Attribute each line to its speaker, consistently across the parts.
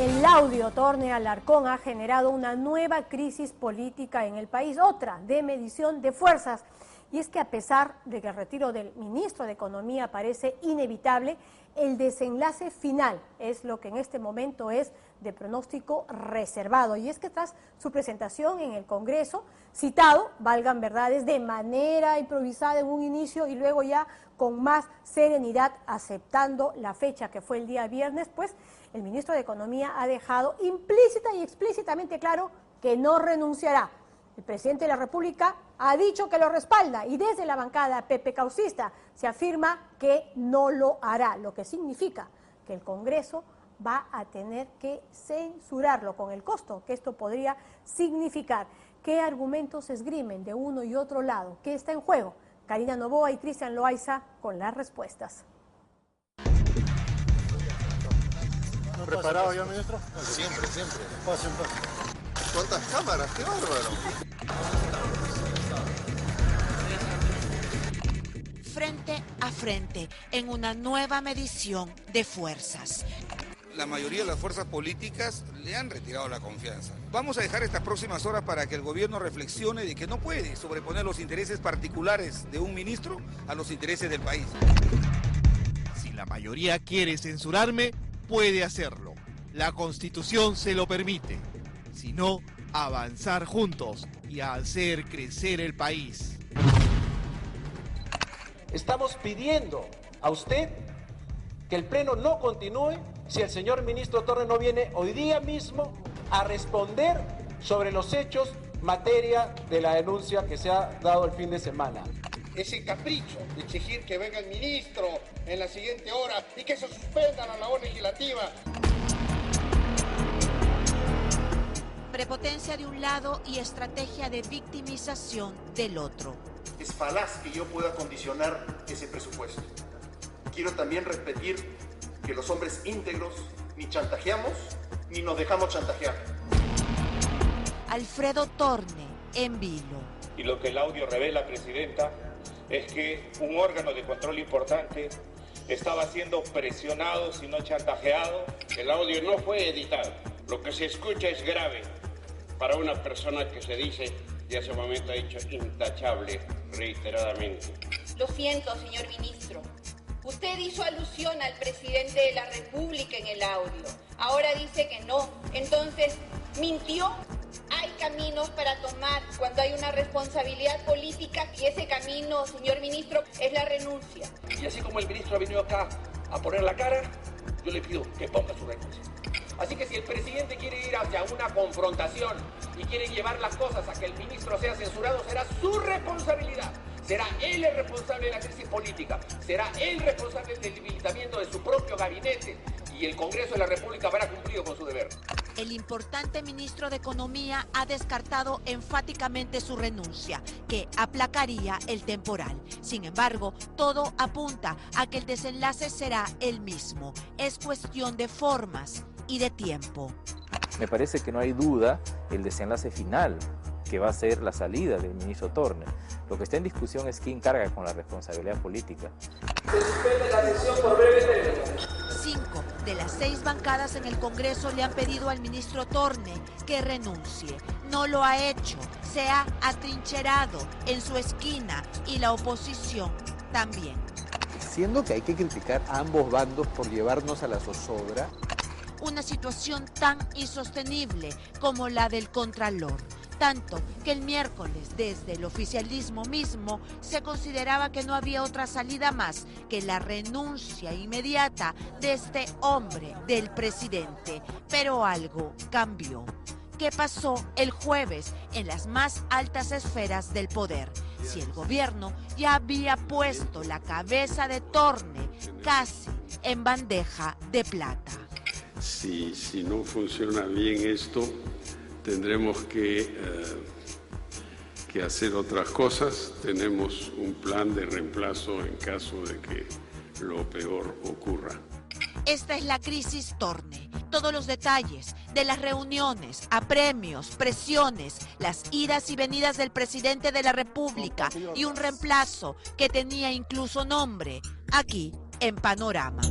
Speaker 1: El audio Torne Alarcón ha generado una nueva crisis política en el país, otra de medición de fuerzas. Y es que a pesar de que el retiro del ministro de Economía parece inevitable, el desenlace final es lo que en este momento es de pronóstico reservado. Y es que tras su presentación en el Congreso, citado, valgan verdades, de manera improvisada en un inicio y luego ya con más serenidad aceptando la fecha que fue el día viernes, pues el ministro de Economía ha dejado implícita y explícitamente claro que no renunciará. El presidente de la República ha dicho que lo respalda y desde la bancada Pepe Caucista se afirma que no lo hará, lo que significa que el Congreso va a tener que censurarlo con el costo que esto podría significar. ¿Qué argumentos se esgrimen de uno y otro lado? ¿Qué está en juego? Karina Novoa y Cristian Loaiza con las respuestas.
Speaker 2: ¿Preparado ya, ministro?
Speaker 3: Siempre, siempre.
Speaker 2: Pasen.
Speaker 3: ¿Cuántas cámaras? ¡Qué bárbaro!
Speaker 4: Frente a frente, en una nueva medición de fuerzas.
Speaker 5: La mayoría de las fuerzas políticas le han retirado la confianza. Vamos a dejar estas próximas horas para que el gobierno reflexione de que no puede sobreponer los intereses particulares de un ministro a los intereses del país.
Speaker 6: Si la mayoría quiere censurarme, puede hacerlo. La Constitución se lo permite. Si no, avanzar juntos y hacer crecer el país.
Speaker 7: Estamos pidiendo a usted que el Pleno no continúe si el señor ministro Torne no viene hoy día mismo a responder sobre los hechos materia de la denuncia que se ha dado el fin de semana.
Speaker 8: Ese capricho de exigir que venga el ministro en la siguiente hora y que se suspenda la labor legislativa.
Speaker 4: Prepotencia de un lado y estrategia de victimización del otro.
Speaker 8: Es falaz que yo pueda condicionar ese presupuesto. Quiero también repetir que los hombres íntegros ni chantajeamos ni nos dejamos chantajear.
Speaker 4: Alfredo Torne, en vilo.
Speaker 9: Y lo que el audio revela, Presidenta, es que un órgano de control importante estaba siendo presionado, si no chantajeado.
Speaker 8: El audio no fue editado. Lo que se escucha es grave para una persona que se dice, y hace un momento ha dicho, intachable reiteradamente.
Speaker 10: Lo siento, señor ministro. Usted hizo alusión al presidente de la República en el audio. Ahora dice que no. Entonces, ¿mintió? Hay caminos para tomar cuando hay una responsabilidad política y ese camino, señor ministro, es la renuncia.
Speaker 9: Y así como el ministro ha venido acá a poner la cara, yo le pido que ponga su renuncia. Así que si el presidente quiere ir hacia una confrontación y quiere llevar las cosas a que el ministro sea censurado, será su responsabilidad. Será él el responsable de la crisis política. Será él responsable del debilitamiento de su propio gabinete. Y el Congreso de la República habrá cumplido con su deber.
Speaker 4: El importante ministro de Economía ha descartado enfáticamente su renuncia, que aplacaría el temporal. Sin embargo, todo apunta a que el desenlace será el mismo. Es cuestión de formas y de tiempo.
Speaker 11: Me parece que no hay duda el desenlace final, que va a ser la salida del ministro Torne. Lo que está en discusión es quién carga con la responsabilidad política.
Speaker 7: Se suspende la sesión por breve término.
Speaker 4: 5 de las 6 bancadas en el Congreso le han pedido al ministro Torne que renuncie. No lo ha hecho, se ha atrincherado en su esquina y la oposición también.
Speaker 12: Siendo que hay que criticar a ambos bandos por llevarnos a la zozobra.
Speaker 4: Una situación tan insostenible como la del Contralor. Tanto que el miércoles desde el oficialismo mismo se consideraba que no había otra salida más que la renuncia inmediata de este hombre del presidente. Pero algo cambió. ¿Qué pasó el jueves en las más altas esferas del poder? Si el gobierno ya había puesto la cabeza de Torne casi en bandeja de plata.
Speaker 13: Si no funciona bien esto, tendremos que hacer otras cosas. Tenemos un plan de reemplazo en caso de que lo peor ocurra.
Speaker 4: Esta es la crisis Torne. Todos los detalles de las reuniones, apremios, presiones, las idas y venidas del presidente de la República y un reemplazo que tenía incluso nombre, aquí en Panorama.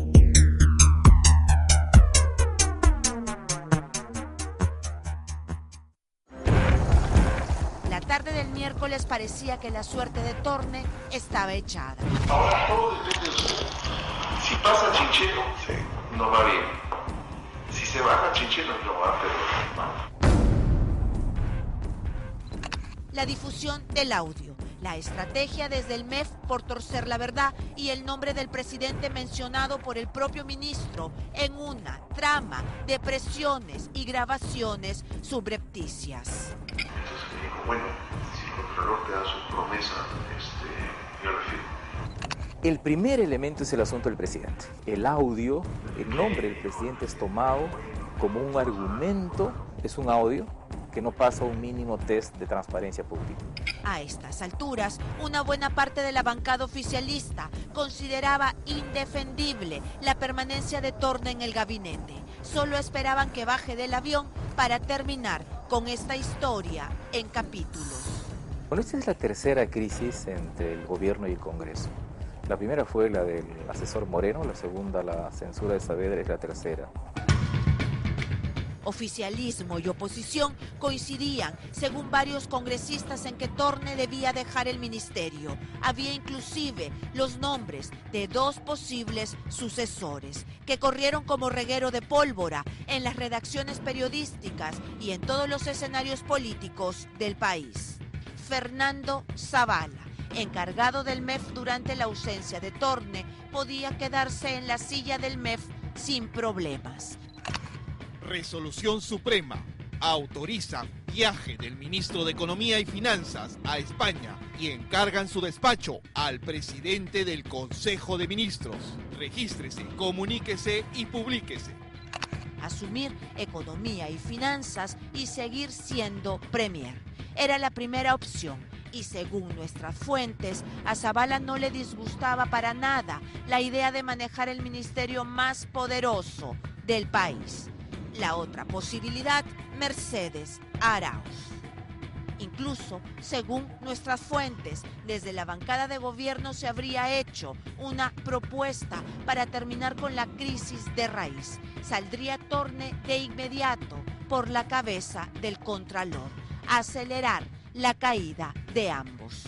Speaker 4: tarde del miércoles parecía que la suerte de Torne estaba echada.
Speaker 2: Ahora todo depende de usted. Si pasa Chinchero, nos va bien. Si se baja Chinchero, nos va a perder.
Speaker 4: La difusión del audio, la estrategia desde el MEF por torcer la verdad y el nombre del presidente mencionado por el propio ministro en una trama de presiones y grabaciones subrepticias.
Speaker 2: Entonces me dijo, bueno, si el Contralor te da su promesa, yo le firmo.
Speaker 11: El primer elemento es el asunto del presidente. El audio, el nombre del presidente es tomado como un argumento, es un audio que no pasa un mínimo test de transparencia pública.
Speaker 4: A estas alturas, una buena parte de la bancada oficialista consideraba indefendible la permanencia de Torne en el gabinete. Solo esperaban que baje del avión para terminar con esta historia en capítulos.
Speaker 11: Bueno, esta es la tercera crisis entre el gobierno y el Congreso. La primera fue la del asesor Moreno, la segunda la censura de Saavedra y la tercera.
Speaker 4: Oficialismo y oposición coincidían, según varios congresistas, en que Torne debía dejar el ministerio. Había inclusive los nombres de 2 posibles sucesores, que corrieron como reguero de pólvora en las redacciones periodísticas y en todos los escenarios políticos del país. Fernando Zavala, encargado del MEF durante la ausencia de Torne, podía quedarse en la silla del MEF sin problemas.
Speaker 6: Resolución Suprema autoriza viaje del ministro de Economía y Finanzas a España y encargan su despacho al presidente del Consejo de Ministros. Regístrese, comuníquese y publíquese.
Speaker 4: Asumir Economía y Finanzas y seguir siendo Premier. Era la primera opción. Y según nuestras fuentes, a Zavala no le disgustaba para nada la idea de manejar el ministerio más poderoso del país. La otra posibilidad, Mercedes Arauz. Incluso, según nuestras fuentes, desde la bancada de gobierno se habría hecho una propuesta para terminar con la crisis de raíz. Saldría Torne de inmediato por la cabeza del Contralor, acelerar la caída de ambos.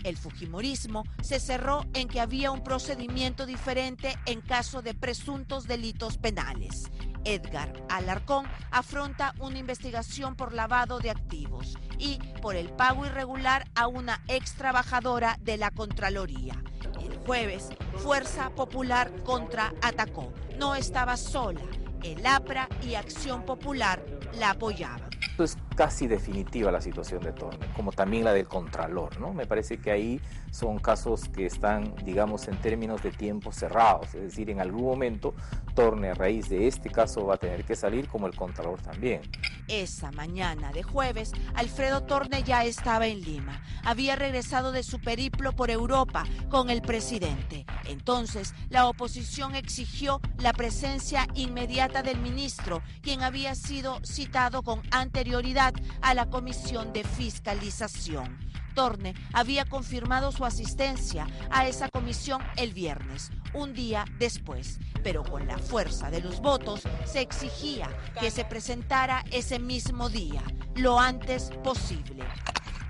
Speaker 4: El fujimorismo se cerró en que había un procedimiento diferente en caso de presuntos delitos penales. Edgar Alarcón afronta una investigación por lavado de activos y por el pago irregular a una ex trabajadora de la Contraloría. El jueves, Fuerza Popular contraatacó. No estaba sola. El APRA y Acción Popular la apoyaban.
Speaker 11: Es casi definitiva la situación de Torne, como también la del Contralor, ¿no? Me parece que ahí son casos que están, digamos, en términos de tiempo cerrados, es decir, en algún momento Torne, a raíz de este caso, va a tener que salir, como el Contralor también.
Speaker 4: Esa mañana de jueves, Alfredo Torne ya estaba en Lima. Había regresado de su periplo por Europa con el presidente. Entonces, la oposición exigió la presencia inmediata del ministro, quien había sido citado con anterioridad a la Comisión de Fiscalización. Torne había confirmado su asistencia a esa comisión el viernes, un día después, pero con la fuerza de los votos se exigía que se presentara ese mismo día, lo antes posible.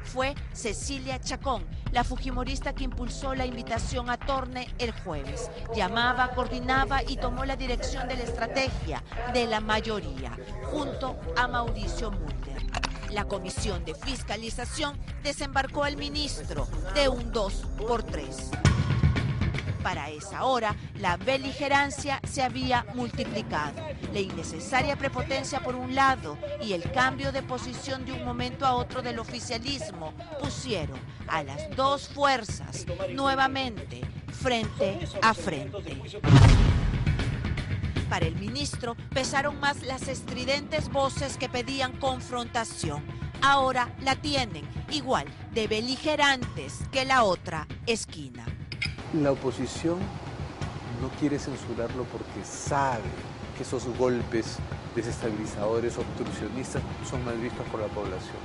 Speaker 4: Fue Cecilia Chacón, la fujimorista, que impulsó la invitación a Torne el jueves. Llamaba, coordinaba y tomó la dirección de la estrategia de la mayoría, junto a Mauricio Mulder. La Comisión de Fiscalización desembarcó al ministro de un 2x3. Para esa hora, la beligerancia se había multiplicado. La innecesaria prepotencia por un lado y el cambio de posición de un momento a otro del oficialismo pusieron a las dos fuerzas nuevamente frente a frente. Para el ministro pesaron más las estridentes voces que pedían confrontación. Ahora la tienen igual de beligerantes que la otra esquina.
Speaker 12: La oposición no quiere censurarlo porque sabe que esos golpes desestabilizadores, obstruccionistas, son mal vistos por la población.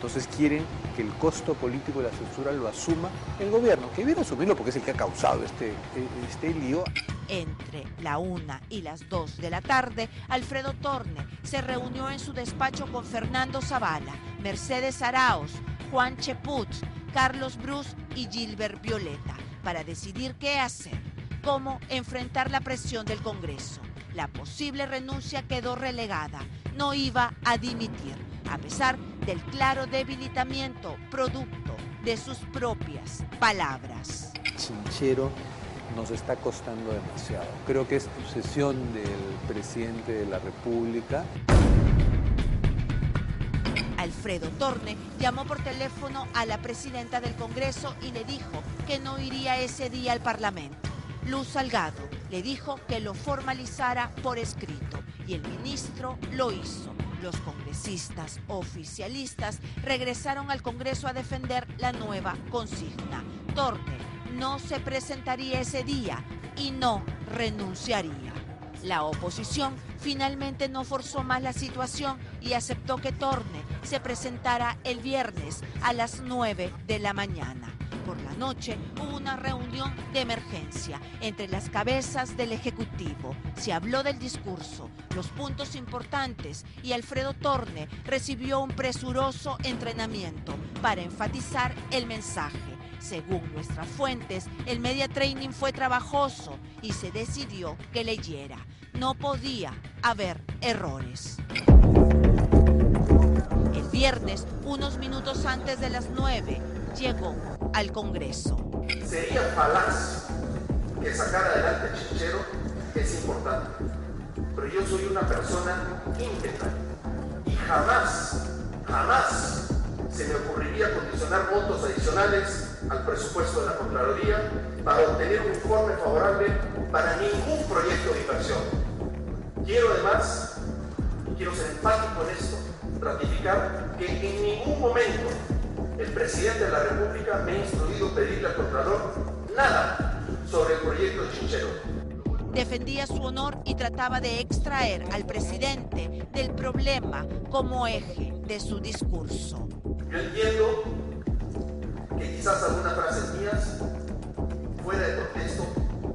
Speaker 12: Entonces quieren que el costo político de la censura lo asuma el gobierno, que viene a asumirlo porque es el que ha causado este lío.
Speaker 4: Entre la 1 y las 2 de la tarde, Alfredo Torne se reunió en su despacho con Fernando Zavala, Mercedes Arauz, Juan Cheput, Carlos Brus y Gilbert Violeta para decidir qué hacer, cómo enfrentar la presión del Congreso. La posible renuncia quedó relegada, no iba a dimitir, a pesar del claro debilitamiento producto de sus propias palabras.
Speaker 12: Chinchero nos está costando demasiado. Creo que es obsesión del presidente de la República.
Speaker 4: Alfredo Torne llamó por teléfono a la presidenta del Congreso y le dijo que no iría ese día al Parlamento. Luz Salgado le dijo que lo formalizara por escrito y el ministro lo hizo. Los congresistas oficialistas regresaron al Congreso a defender la nueva consigna. Torne no se presentaría ese día y no renunciaría. La oposición finalmente no forzó más la situación y aceptó que Torne se presentara el viernes a las 9 de la mañana. Por la noche hubo una reunión de emergencia entre las cabezas del Ejecutivo. Se habló del discurso, los puntos importantes y Alfredo Torne recibió un presuroso entrenamiento para enfatizar el mensaje. Según nuestras fuentes, el media training fue trabajoso y se decidió que leyera. No podía haber errores. El viernes, unos minutos antes de las 9, llegó al Congreso.
Speaker 8: Sería falaz que sacar adelante el Chinchero es importante, pero yo soy una persona íntegra y jamás se me ocurriría condicionar votos adicionales al presupuesto de la Contraloría para obtener un informe favorable para ningún proyecto de inversión. Quiero además, y quiero ser enfático en esto, ratificar que en ningún momento el presidente de la República me ha instruido pedirle al Contralor nada sobre el proyecto de Chinchero.
Speaker 4: Defendía su honor y trataba de extraer al presidente del problema como eje de su discurso.
Speaker 8: Yo entiendo que quizás algunas frases mías, fuera de contexto,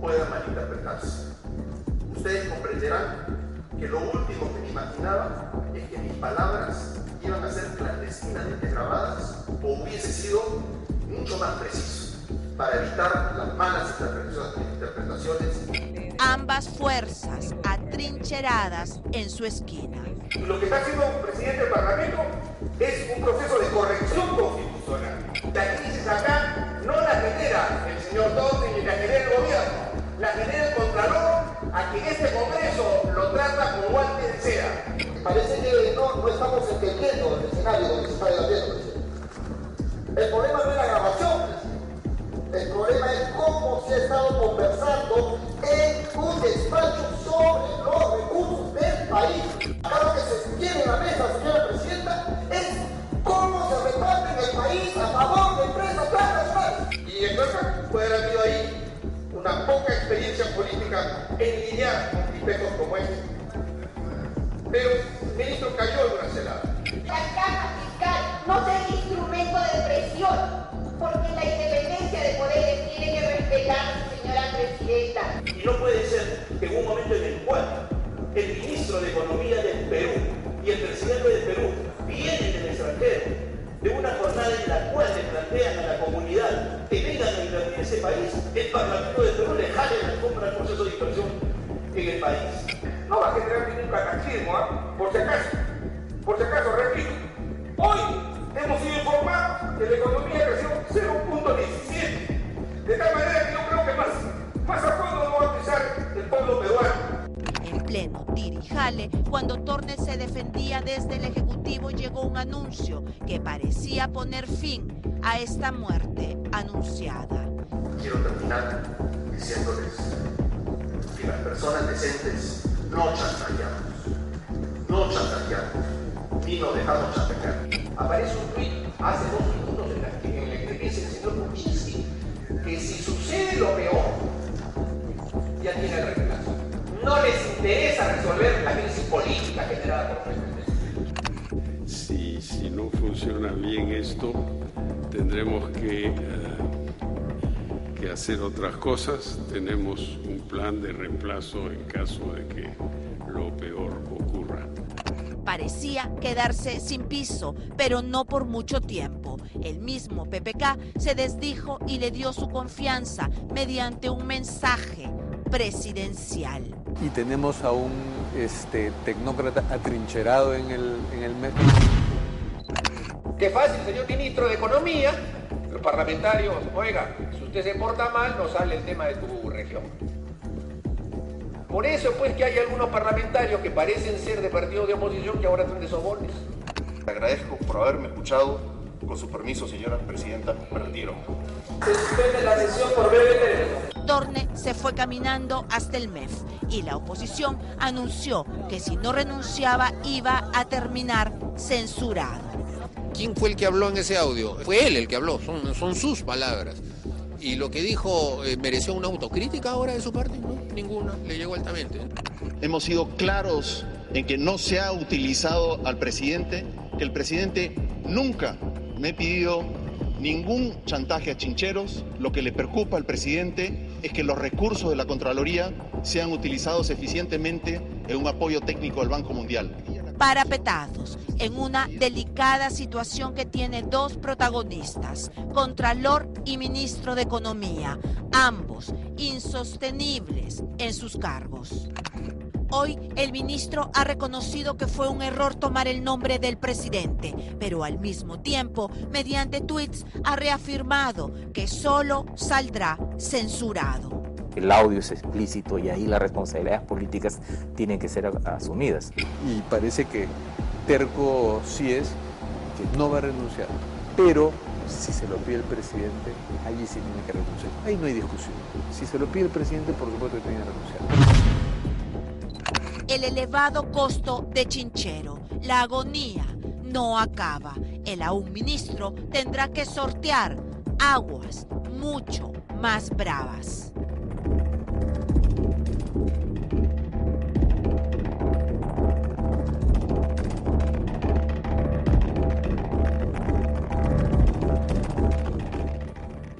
Speaker 8: puedan malinterpretarse. Ustedes comprenderán que lo último que me imaginaba es que mis palabras iban a ser clandestinamente grabadas o hubiese sido mucho más preciso para evitar las malas interpretaciones.
Speaker 4: Ambas fuerzas atrincheradas en su esquina.
Speaker 8: Lo que está haciendo un presidente del Parlamento es un proceso de corrección constitucional. La crisis acá no la genera el señor Torne ni la genera el gobierno, la genera el Contralor, a quien este Congreso lo trata como guante de seda. Parece que no estamos entendiendo el escenario donde se está debatiendo, presidente. El problema no es la grabación, presidente. El problema es cómo se ha estado conversando en un despacho sobre los recursos del país. Acá lo que se tiene en la mesa, señora presidenta, es cómo se reparten el país a favor de empresas transnacionales. Y entonces puede haber habido ahí una poca experiencia política en lidiar con tipetos como este. Pero el ministro cayó en una celada.
Speaker 10: La caja fiscal no sea instrumento de presión, porque la independencia de poderes tiene que respetarse, señora presidenta.
Speaker 8: Y no puede ser que en un momento en el cual el ministro de Economía del Perú y el presidente del Perú vienen del extranjero, de una jornada en la cual le plantean a la comunidad que vengan a invertir en ese país, el Parlamento del Perú le jale la compra al proceso de inversión en el país. No va a generar ningún cataclismo, por si acaso, repito, hoy hemos sido informados que la economía creció 0.17, de tal manera que yo creo que más a fondo no va a pisar el pueblo peruano.
Speaker 4: En pleno tirijale, cuando Torne se defendía desde el Ejecutivo, llegó un anuncio que parecía poner fin a esta muerte anunciada.
Speaker 8: Quiero terminar diciéndoles que las personas decentes no chantajeamos, ni nos dejamos chantajear. Aparece un tuit hace 2 minutos en el que dice el señor Kuczynski que si sucede lo peor, ya tiene el reemplazo. No les interesa resolver la crisis política generada por el presidente.
Speaker 13: Si no funciona bien también esto, tendremos que hacer otras cosas. Tenemos un plan de reemplazo en caso de que lo peor ocurra.
Speaker 4: Parecía quedarse sin piso, pero no por mucho tiempo. El mismo PPK se desdijo y le dio su confianza mediante un mensaje presidencial.
Speaker 12: Y tenemos a un tecnócrata atrincherado en el MEF.
Speaker 9: Qué fácil, señor ministro de Economía. Los parlamentarios, oiga, si usted se porta mal, no sale el tema de tu región. Por eso, pues, que hay algunos parlamentarios que parecen ser de partidos de oposición que ahora están de sobones.
Speaker 3: Agradezco por haberme escuchado. Con su permiso, señora presidenta, me retiro.
Speaker 9: Se suspende la sesión por breve.
Speaker 4: Torne se fue caminando hasta el MEF y la oposición anunció que si no renunciaba iba a terminar censurado.
Speaker 14: ¿Quién fue el que habló en ese audio? Fue él el que habló, son sus palabras. Y lo que dijo, ¿mereció una autocrítica ahora de su parte? No, ninguna, le llegó altamente.
Speaker 3: Hemos sido claros en que no se ha utilizado al presidente, que el presidente nunca me ha pedido ningún chantaje a chincheros. Lo que le preocupa al presidente es que los recursos de la Contraloría sean utilizados eficientemente en un apoyo técnico al Banco Mundial.
Speaker 4: Parapetados en una delicada situación que tiene dos protagonistas, Contralor y Ministro de Economía, ambos insostenibles en sus cargos. Hoy el ministro ha reconocido que fue un error tomar el nombre del presidente, pero al mismo tiempo, mediante tweets, ha reafirmado que solo saldrá censurado.
Speaker 11: El audio es explícito y ahí las responsabilidades políticas tienen que ser asumidas.
Speaker 12: Y parece que terco sí es que no va a renunciar, pero si se lo pide el presidente, allí sí tiene que renunciar. Ahí no hay discusión. Si se lo pide el presidente, por supuesto que tiene que renunciar.
Speaker 4: El elevado costo de Chinchero, la agonía no acaba. El aún ministro tendrá que sortear aguas mucho más bravas.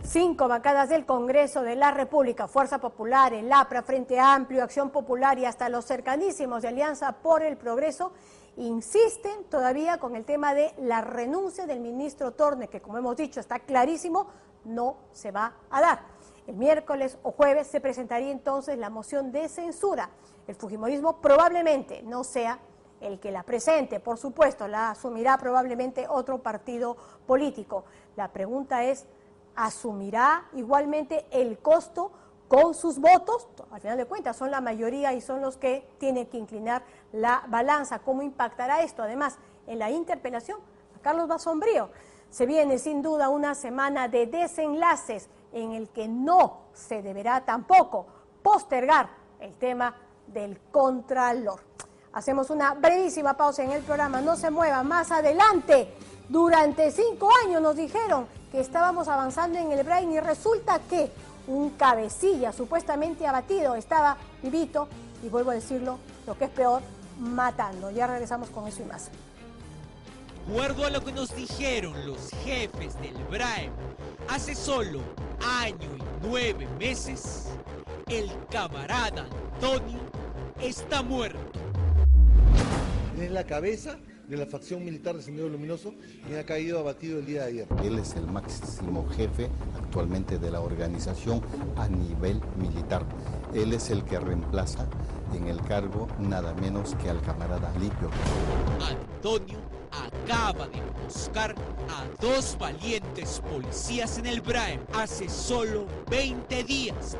Speaker 1: Cinco bancadas del Congreso de la República, Fuerza Popular, el APRA, Frente Amplio, Acción Popular y hasta los cercanísimos de Alianza por el Progreso, insisten todavía con el tema de la renuncia del ministro Torne, que como hemos dicho está clarísimo, no se va a dar. El miércoles o jueves se presentaría entonces la moción de censura. El fujimorismo probablemente no sea el que la presente, por supuesto, la asumirá probablemente otro partido político. La pregunta es, ¿asumirá igualmente el costo con sus votos? Al final de cuentas son la mayoría y son los que tienen que inclinar la balanza. ¿Cómo impactará esto? Además, en la interpelación a Carlos Basombrío se viene sin duda una semana de desenlaces en el que no se deberá tampoco postergar el tema del Contralor. Hacemos una brevísima pausa en el programa, no se mueva, más adelante. Durante 5 años nos dijeron que estábamos avanzando en el Brain y resulta que un cabecilla supuestamente abatido estaba vivito y vuelvo a decirlo, lo que es peor, matando. Ya regresamos con eso y más.
Speaker 15: De acuerdo a lo que nos dijeron los jefes del BRAEM, hace solo año y 9 meses, el camarada Antonio está muerto.
Speaker 16: Él es la cabeza de la facción militar de Sendero Luminoso y ha caído abatido el día de ayer.
Speaker 17: Él es el máximo jefe actualmente de la organización a nivel militar. Él es el que reemplaza en el cargo nada menos que al camarada Limpio.
Speaker 15: Antonio acaba de buscar a 2 valientes policías en el BRAEM hace solo 20 días.